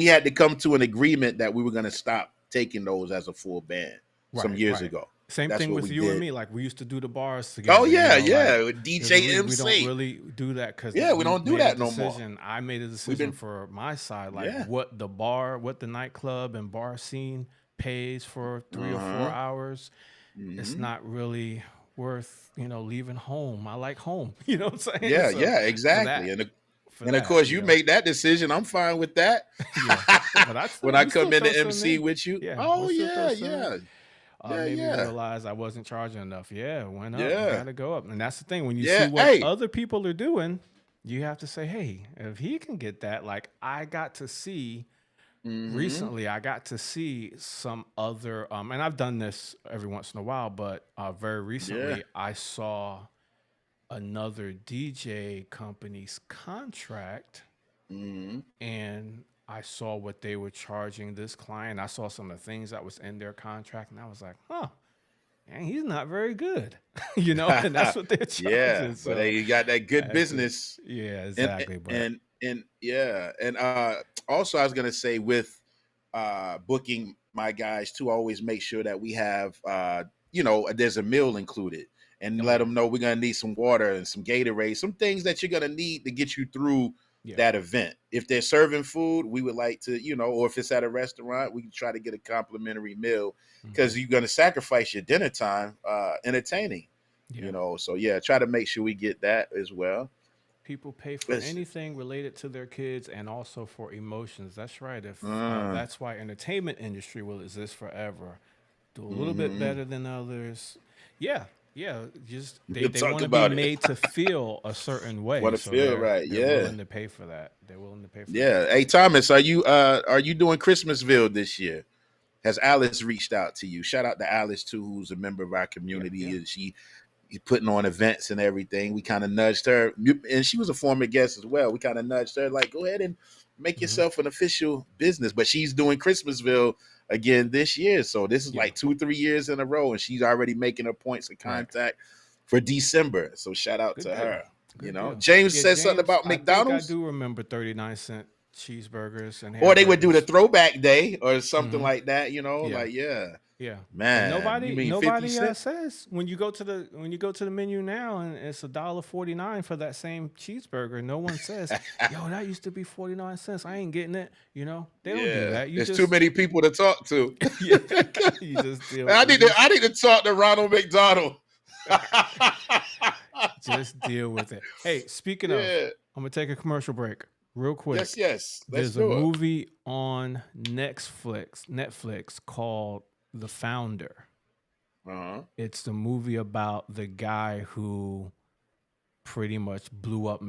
had to come to an agreement that we were going to stop taking those as a full band some Right, years right. ago. Same That's thing what with we you and did. me. Like we used to do the bars Oh together, you yeah, know, like yeah. With there's a reason we don't DJ really do that because Yeah, we we don't do made a that no more. decision. I made a We've decision been for my side, like yeah. what what the nightclub and bar scene pays for 3 or 4 Uh-huh. hours. It's Hmm. not really worth, you know, leaving home. I like home, you know what I'm saying? Yeah, So yeah, for exactly. that, And of course, you you know, make that decision. I'm fine with that. yeah. But When I we come still in throw to some MC in. with you, Yeah, oh we'll still throw yeah, some in. yeah, yeah, Made me yeah, realize I wasn't charging enough. Yeah, it went up. You yeah, got to go up. And that's the thing. When you see yeah. what Hey, other people are doing, you have to say, hey, if he can get that, like I got to see mm-hmm. recently, I got to see some other, and I've done this every once in a while, but very Yeah, recently I saw another DJ company's contract mm-hmm. and I saw what they were charging this client. I saw some of the things that was in their contract, and I was like, huh, and he's not very good, you know, and that's what they're Yeah. charging. But So hey, you got that good that's it. business, Yeah, and exactly. But and yeah, and also I was gonna say with booking my guys to always make sure that we have there's a meal included, and oh let yeah, them know we're gonna need some water and some Gatorade, some things that you're gonna need to get you through yeah, that event. If they're serving food, we would like to, or if it's at a restaurant, we can try to get a complimentary meal hmm because you're gonna sacrifice your dinner time entertaining. yeah. So yeah, try to make sure we get that as well. People pay for It's, anything related to their kids and also for emotions. That's right. If mm, that's why entertainment industry will exist forever. Do a little bit mm-hmm. better than others. Yeah, yeah. Just We can they talk want to be about it. made to feel a certain way, Want to so feel right? they're Yeah. willing to pay for that. They're willing to pay for that. Yeah. Hey Thomas, are you doing Christmasville this year? Has Alice reached out to you? Shout out to Alice too, who's a member of our Yeah, yeah. community, and she's putting on events and everything. We kind of nudged her, and she was a former guest as well. We kind of nudged her, like, go ahead and make hmm yourself an official business. But she's doing Christmasville again this year, so this is Yeah. like 2-3 years in a row, and she's already making her points of Right. contact for December. So shout out Good to deal. her. Good deal. James Yeah, said something James, about I think I McDonald's. do remember 39-cent cheeseburgers and Or they would do the hamburgers. throwback day or something hmm like that, Yeah. like, yeah, Yeah. And man, you mean 50 nobody cents? says when you go to the menu now and it's $1.49 for that same cheeseburger, no one says, yo, that used to be 49 cents. I ain't getting it. You know, they don't do Yeah, that. You there's too just many people to talk to. yeah, you just deal I you need to I need to talk to Ronald McDonald. just deal with it. Hey, speaking of, Yeah. I'm gonna take a commercial break real quick. Yes, yes. Let's There's a do it. movie on Netflix called The Founder. Uh-huh. It's the movie about the guy who pretty much blew up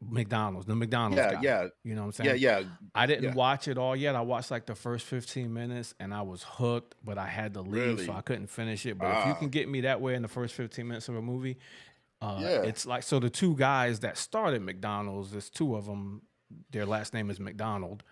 McDonald's, the McDonald's Yeah, guy. yeah. You know what I'm Yeah, saying? yeah. I didn't Yeah. watch it all yet. I watched like the first 15 minutes and I was hooked, but I had to leave, so I Really? couldn't finish it. But if you Ah. can get me that way in the first 15 minutes of a movie, Yeah. it's like, so the two guys that started McDonald's, there's two of them, their last name is McDonald.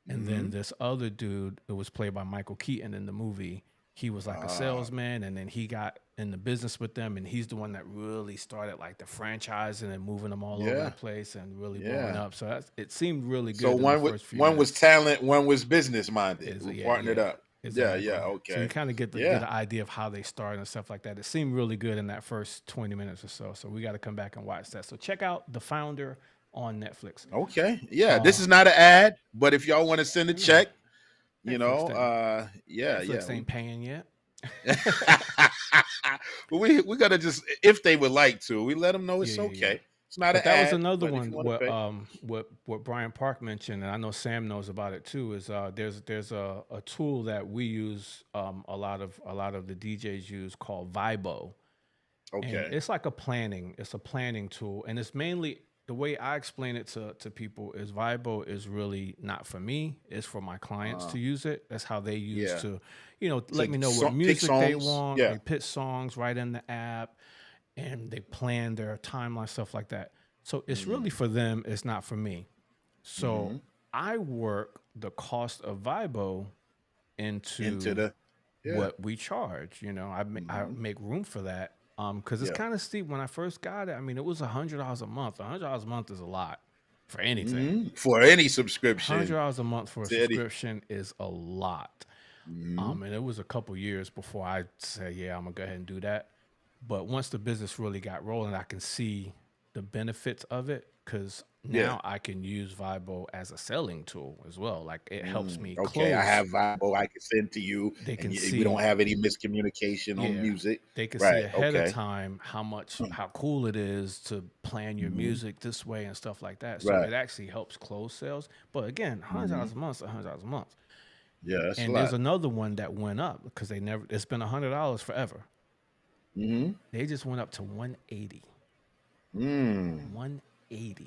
And then Mm-hmm. this other dude, it was played by Michael Keaton in the movie. He was like a Ah. salesman, and then he got in the business with them, and he's the one that really started like the franchising and moving them all over the Yeah. place and really blowing Yeah. up. So it seemed really So good in the one was first few one was minutes. talent, one was business minded. Is Who yeah, partnered yeah, up. Yeah, yeah, exactly. So you okay. kind of get Yeah. an idea of how they started and stuff like that. It seemed really good in that first 20 minutes or so. So we got to come back and watch that. So check out The Founder on Netflix. Okay. Yeah. This Uh, is not an ad, but if y'all want to send a no, check, yeah, Netflix yeah. ain't paying yet. We gotta just, if they would like to, we let them know Yeah, it's yeah, yeah. okay. It's not an But that was ad, another but if one. you want to pay, What Brian Park mentioned, and I know Sam knows about it too. Is there's a tool that we use, a lot of the DJs use, called Vibo, and okay. it's like a planning. It's a planning tool, and it's mainly the way I explain it to people is Vibo is really not for me. It's for my clients to use it. That's how they use to, let me know what pick music they songs. want. Yeah. They pick songs right in the app, and they plan their timeline, stuff like that. So it's really for them. It's not for me. So I work the cost of Vibo into the what we charge. I make room for that. Because it's kind of steep. When I first got it, I mean, it was $100 a month. $100 a month is a lot for anything. For any subscription. $100 a month for a subscription is a lot. And it was a couple years before I said, yeah, I'm gonna go ahead and do that. But once the business really got rolling, I can see the benefits of it, because now I can use Vibo as a selling tool as well. Like, it helps me close. I have Vibo I can send to you. They can see, we don't have any miscommunication on music. They can see ahead of time how cool it is to plan your music this way and stuff like that. So it actually helps close sales. But again, $100 a month, $100 a month. Yeah, that's a lot. And there's another one that went up because it's been $100 forever. They just went up to $180. $180.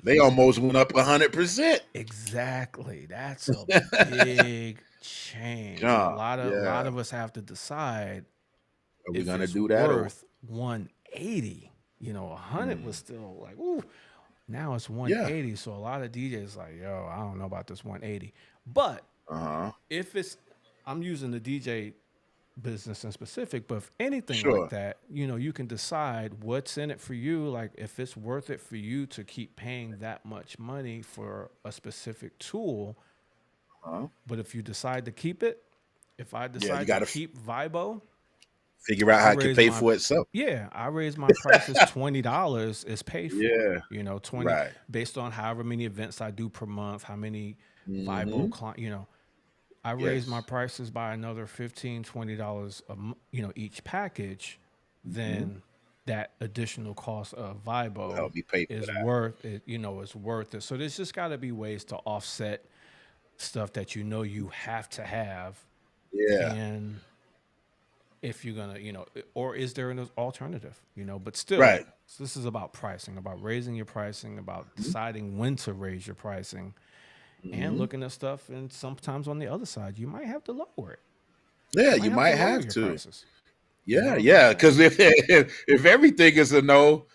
They almost went up 100%. Exactly. That's a big change. A lot of us have to decide, are we gonna it's do that worth 180. 100 was still like, ooh. Now it's 180. So a lot of DJs like, yo, I don't know about this 180. But if I'm using the DJ business in specific, but if anything like that, you can decide what's in it for you. Like, if it's worth it for you to keep paying that much money for a specific tool. But if you decide to keep it, if I decide to keep Vibo, figure out how it can pay for itself. Yeah, I raise my prices $20 is paid for. Yeah, 20 based on however many events I do per month, how many Vibo clients, I raise my prices by another $15, $20 each package. Then that additional cost of Vibo is worth it. It's worth it. So there's just got to be ways to offset stuff that you have to have. Yeah. And if you're gonna, or is there an alternative? But still, so this is about pricing, about raising your pricing, about deciding when to raise your pricing. And looking at stuff, and sometimes on the other side, you might have to lower it. Yeah, you might have to. Yeah, because if everything is a no,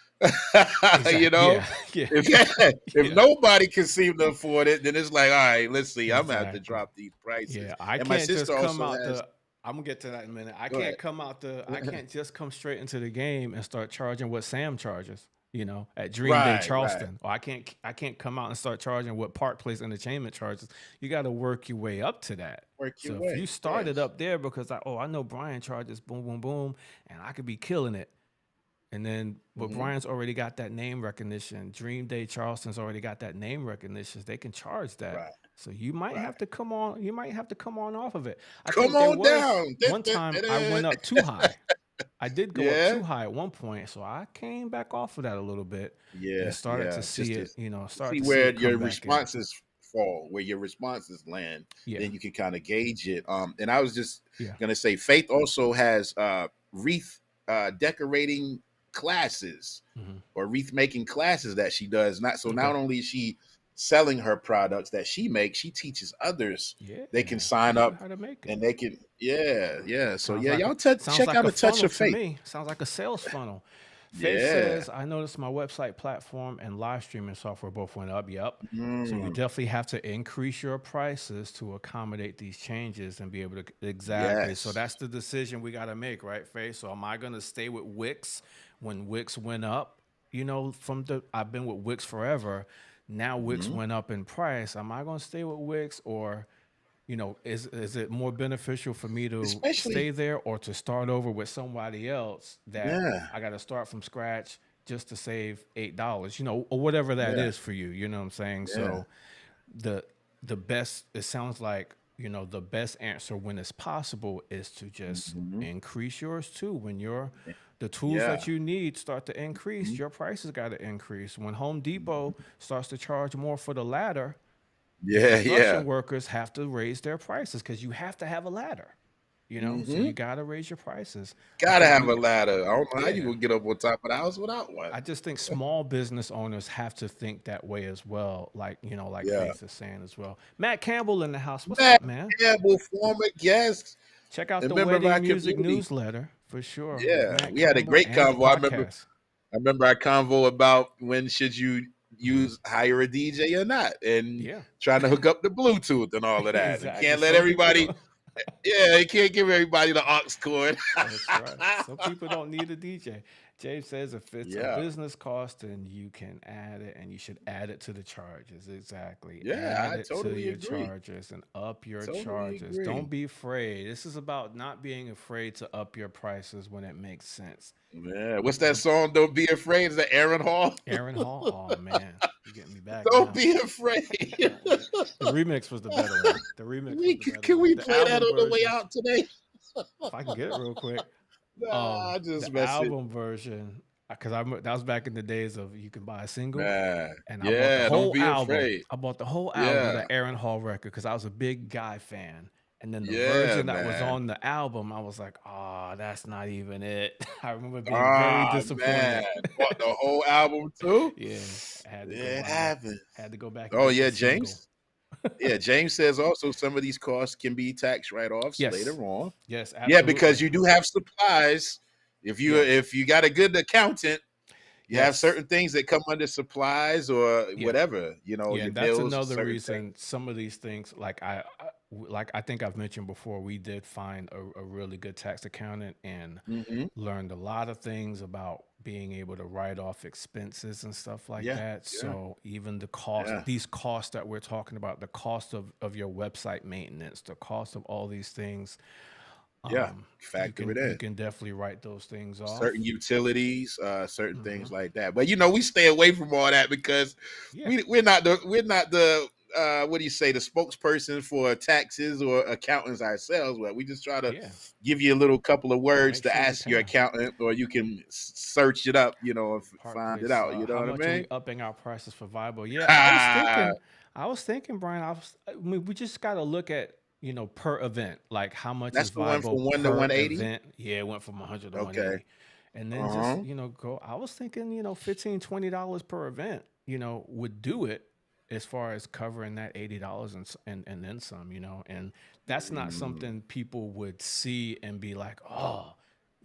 if nobody can seem to afford it, then it's like, all right, let's see, I'm gonna have to drop these prices. Yeah, I can't just come out I'm gonna get to that in a minute. I can't just come straight into the game and start charging what Sam charges. At Dream Day Charleston. Or I can't come out and start charging what Park Place Entertainment charges. You got to work your way up to that. If you started up there because I know Brian charges boom, boom, boom, and I could be killing it. And then, but Brian's already got that name recognition. Dream Day Charleston's already got that name recognition. They can charge that. So you might have to come on. You might have to come on off of it. Come on down. One time I went up too high. I did go up too high at one point, so I came back off of that a little bit. And started to see it. See where your responses fall, where your responses land. Then you can kind of gauge it. And I was just gonna say, Faith also has wreath decorating classes or wreath making classes that she does. Not only is she selling her products that she makes, she teaches others. They can sign up how to make it. and they can so Sounds y'all sounds check like out a a touch funnel of to Faith. me. Sounds like a sales funnel. Faith says, I noticed my website platform and live streaming software both went up. Yep. So you definitely have to increase your prices to accommodate these changes and be able to So that's the decision we got to make, right, Faith? So am I going to stay with Wix when Wix went up? I've been with Wix forever. Now Wix went up in price. Am I going to stay with Wix, or is it more beneficial for me to stay there or to start over with somebody else that I got to start from scratch just to save $8, or whatever that is for you. You know what I'm saying? So the best, it sounds like, the best answer when it's possible is to just increase yours too. When the tools that you need start to increase, your prices got to increase. When Home Depot starts to charge more for the ladder, construction workers have to raise their prices because you have to have a ladder. You know, so you gotta raise your prices. Gotta have a ladder. I don't know how you gonna get up on top of the house without one. I just think small business owners have to think that way as well. Like, you know, like Faith is saying as well. Matt Campbell in the house. What's up, man? Campbell, former guest. Check out the Wedding Music newsletter for sure. Yeah, Matt we had a great convo. I remember our convo about when should you hire a DJ or not, and trying to hook up the Bluetooth and all of that. Exactly. You can't let everybody. You can't give everybody the aux cord. That's right. Some people don't need a DJ. James says if it's a business cost, then you can add it, and you should add it to the charges. Exactly. Yeah, add it to your charges and up your charges. Don't be afraid. This is about not being afraid to up your prices when it makes sense. Yeah. What's that song? Don't be afraid. Is that Aaron Hall? Aaron Hall. Oh man, you getting me back. Don't be afraid. The remix was the better one. The remix. Can we play that on the way out today? If I can get it real quick. I just the album version, because that was back in the days of you can buy a single. And I bought the whole album. I bought the whole album of the Aaron Hall record because I was a big Guy fan. And then the version that was on the album, I was like, oh, that's not even it. I remember being very disappointed. Man. Bought the whole album too? Yeah. Had to go back. Oh, yeah, James. James says also some of these costs can be tax write-offs later on. Yes, absolutely. Yeah, because you do have supplies. If you got a good accountant, you have certain things that come under supplies or whatever, you know. Yeah, that's another reason some of these things, like I think I've mentioned before, we did find a really good tax accountant and learned a lot of things about being able to write off expenses and stuff like that. So even the cost, these costs that we're talking about, the cost of your website maintenance, the cost of all these things. Factor it in. You can definitely write those things off. Certain utilities, certain things like that. But you know, we stay away from all that because we're not the what do you say, the spokesperson for taxes or accountants ourselves. Well, we just try to give you a little couple of words to ask your accountant, or you can search it up, you know, and find it out. You know what I mean? Are we upping our prices for Vibo? Yeah, I was thinking, Brian. We just got to look at, you know, per event, like how much is Vibo from 1 to 180? Event. Yeah, it went from 100 to 180. And then just, you know, go. I was thinking, you know, $15, $20 per event, you know, would do it as far as covering that $80 and then some, you know. And that's not something people would see and be like, oh,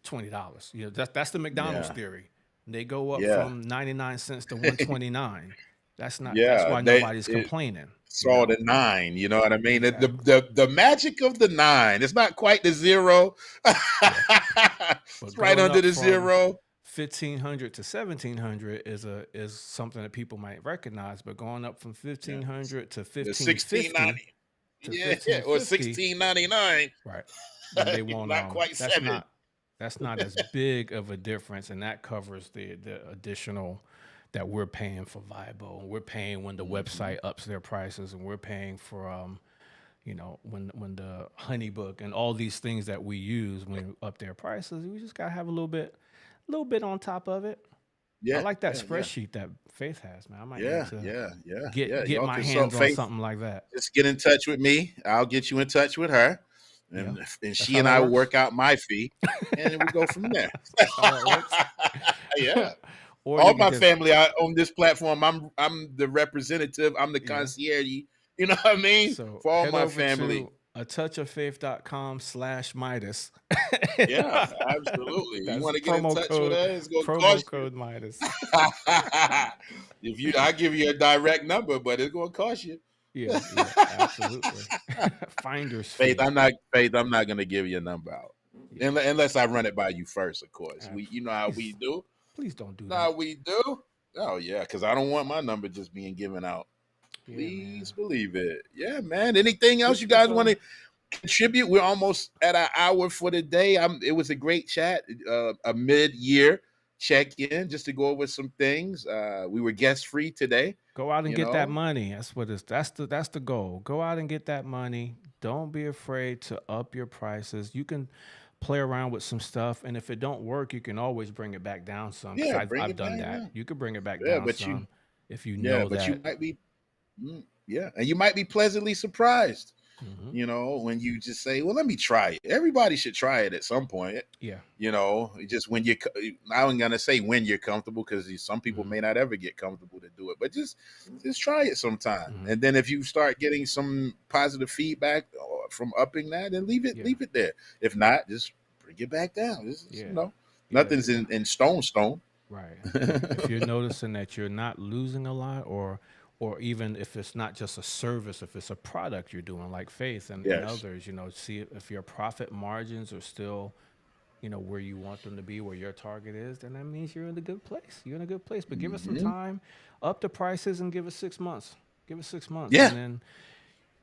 $20. You know, that's the McDonald's theory. They go up from 99 cents to 129. That's not. That's why nobody's complaining. Saw the 9, you know what I mean? The magic of the 9. It's not quite the 0. It's right under the 0. 1,500 to 1,700 is something that people might recognize, but going up from 1,500 to 1,550 or 1,699, right? And they won't. Not quite 7. That's not as big of a difference, and that covers the additional that we're paying for Vibo, and we're paying when the website ups their prices, and we're paying for you know, when the Honeybook and all these things that we use when we up their prices, we just gotta have a little bit on top of it. I like that spreadsheet that Faith has, man. I might need to get my hands on something like that. Just get in touch with me. I'll get you in touch with her. And she and I will work out my fee, and then we go from there. All my family on this platform, I'm the representative. I'm the concierge. You know what I mean? So for all my family. atouchoffaith.com/Midas. Yeah, absolutely. You want to get in touch with us? It's going to cost code Midas. I give you a direct number, but it's going to cost you. Yeah, absolutely. Finder's Faith, I'm not going to give you a number out unless I run it by you first. Of course, you know how we do. Please don't do that. How we do? Oh yeah, because I don't want my number just being given out. Please believe it. Yeah, man. Anything else you guys want to contribute? We're almost at our hour for the day. It was a great chat, a mid-year check-in just to go over some things. We were guest-free today. Go out and get that money. That's what that's the goal. Go out and get that money. Don't be afraid to up your prices. You can play around with some stuff, and if it don't work, you can always bring it back down some. Yeah, I've done that. Yeah. You could bring it back down some if you know that. You might be, and you might be pleasantly surprised. You know, when you just say, well, let me try it. Everybody should try it at some point. Yeah. You know, just when I ain't going to say when you're comfortable, because some people may not ever get comfortable to do it, but just try it sometime. And then if you start getting some positive feedback from upping that, then leave it there. If not, just bring it back down. You know, nothing's in stone. Right. If you're noticing that you're not losing a lot, or even if it's not just a service, if it's a product you're doing like Faith and others, you know, see if your profit margins are still, you know, where you want them to be, where your target is, then that means you're in a good place. You're in a good place. But give us some time, up the prices, and give us 6 months. Give us 6 months. Yeah. And then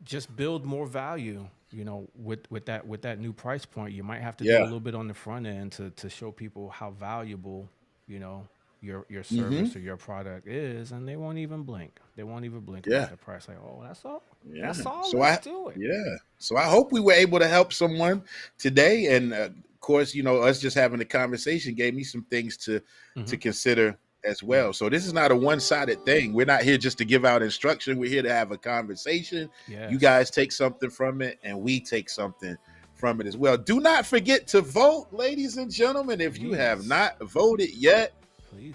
just build more value, you know, with that new price point. You might have to do a little bit on the front end to show people how valuable, you know, your service or your product is, and they won't even blink. They won't even blink at the price. Like, oh, that's all. Yeah. That's all. So let's do it. Yeah. So I hope we were able to help someone today. And of course, you know, us just having a conversation gave me some things to consider as well. So this is not a one-sided thing. We're not here just to give out instruction. We're here to have a conversation. Yes. You guys take something from it, and we take something from it as well. Do not forget to vote, ladies and gentlemen. If you have not voted yet,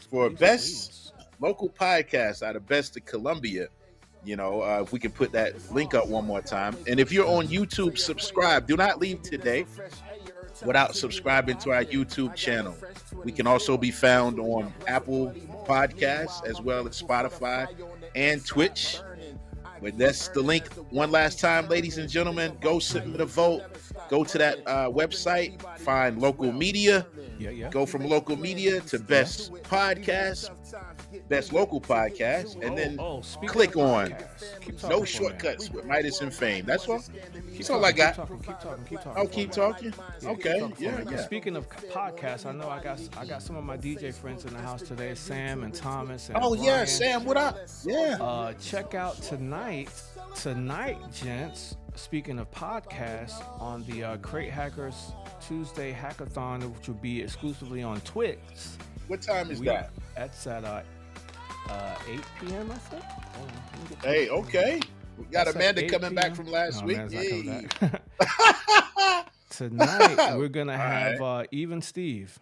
for best local podcast out of Best of Columbia, you know, if we can put that link up one more time. And if you're on YouTube, subscribe. Do not leave today without subscribing to our YouTube channel. We can also be found on Apple Podcasts as well as Spotify and Twitch. But that's the link one last time, ladies and gentlemen. Go submit a vote. Go to that website, find local media. Go from local media to best podcast, best local podcast, and then click on no shortcuts with Midas and Fame. That's all. That's all I got. Keep talking. I'll keep talking. Okay. Yeah. Speaking of podcasts, I know I got some of my DJ friends in the house today, Sam and Thomas. And Brian. Yeah, Sam, what up? Yeah. Check out tonight, gents. Speaking of podcasts, on the Crate Hackers Tuesday Hackathon, which will be exclusively on Twitch. What time is that? That's at 8 p.m. I think. Hey, okay. We got Amanda coming back from last week. Tonight we're gonna have Even Steve.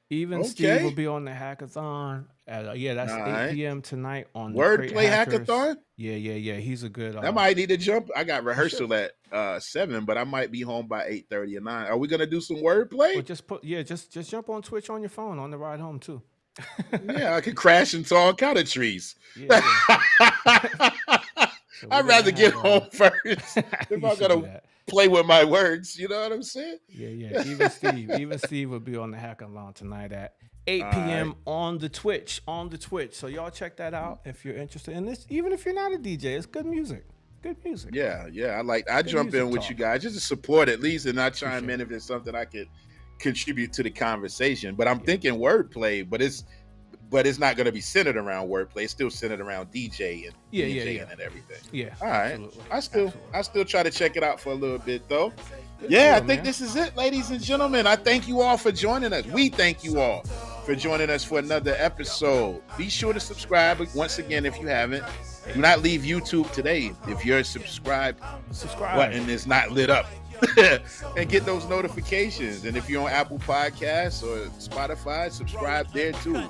Steve will be on the hackathon. That's 8 p.m. tonight on the Wordplay Hackathon. Yeah. He's a good. I might need to jump. I got rehearsal at 7, but I might be home by 8:30 or 9. Are we gonna do some wordplay? Well, just jump on Twitch on your phone on the ride home too. Yeah, I could crash into all kind of trees. Yeah. So I'd rather get home first if I'm gonna play with my words. You know what I'm saying? Yeah. Even Steve will be on the hackathon tonight at 8 p.m. on the Twitch. So y'all check that out if you're interested in this. Even if you're not a DJ, it's good music. Yeah. I jump in with you guys just to support at least, and I chime in if there's something I could contribute to the conversation. But I'm thinking wordplay, but it's not going to be centered around wordplay. It's still centered around DJ and DJing and everything. Yeah. All right. Absolutely. I still try to check it out for a little bit though. I think this is it, ladies and gentlemen. I thank you all for joining us. We thank you all for joining us for another episode. Be sure to subscribe once again if you haven't. Do not leave YouTube today if your subscribe button is not lit up. And get those notifications. And if you're on Apple Podcasts or Spotify, subscribe there too,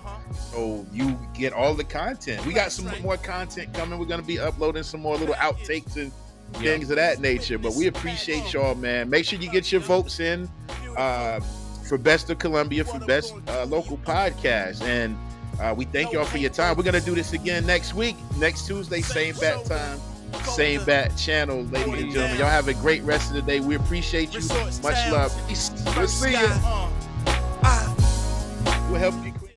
so you get all the content. We got some more content coming. We're going to be uploading some more little outtakes and things of that nature. But we appreciate y'all, man. Make sure you get your votes in for Best of Columbia, for best local podcast. And we thank y'all for your time. We're going to do this again next week, next Tuesday, same bat time, same bat channel, ladies and gentlemen. Y'all have a great rest of the day. We appreciate you. Much love. Peace. We'll see you. We'll help you.